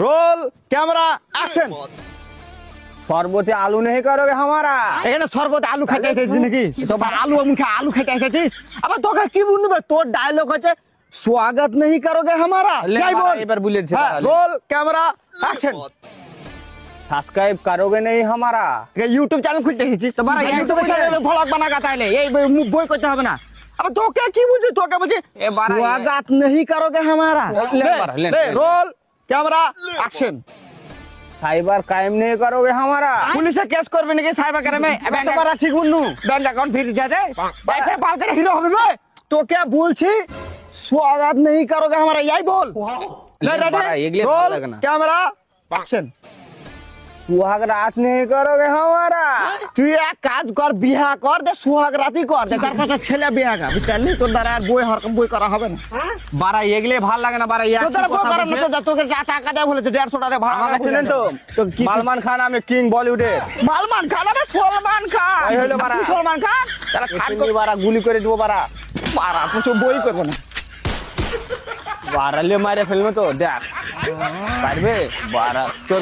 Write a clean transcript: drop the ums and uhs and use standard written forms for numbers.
Roll camera action. শরবতে আলু नहीं करोगे हमारा এখানে শরবত আলু খাইতে এসেছিস নাকি? তো ভাই আলু মুখে আলু খাইতে এসেছিস? আবার তোকে কি বলবো, তোর ডায়লগ হচ্ছে स्वागत नहीं करोगे हमारा যাই বল। এবার বলেছে হ্যাঁ, রোল ক্যামেরা অ্যাকশন। সাবস্ক্রাইব करोगे नहीं हमारा ইউটিউব চ্যানেল খুলতে এসেছিস তো বারা ইউটিউবে চ্যানেলে ভ্লগ বানাগা তাইলে এই বই করতে হবে না। আবার তোকে কি বুঝি, তোকে বুঝি स्वागत नहीं करोगे हमारा roll camera action. Cyber crime नहीं करोगे हमारा পুলিশে কেস করবে নাকি সাইবার ক্রাইমে? ব্যাংক মারা ঠিক বুঝনু, ব্যাংক অ্যাকাউন্ট ফ্রিজ আছে বাইরে পাল করে হিরো হবে বে। তোকে বলছি स्वागत नहीं करोगे हमारा यही बोल। Roll camera action. सुहाग रात नहीं करोगे हमारा তুই এক কাজ কর, বিয়া কর দে, সোহাগ রাতি কর দে, তার পাশে ছেলে বিয়া গা বুঝলি? তোর দ্বারা আর বই হরকম বই করা হবে না। বারা এগলে ভাল লাগে না বারা তোর দ্বারা বই করা না, তোকে টাকা দেয় বলেছে 150 টাকা ভাড়া আমাকে চিনেন তো সালমান খান আমি কিং বলিউডের সালমান খান হবে সলমান খান। ওই হলো বারা। সলমান খান তারা খান এখনই বারা গুলি করে দেবো বারা মারা কিছু বই করবো না। বারা লে মারে ফেলবে তো দেখ পারবে বারা তোর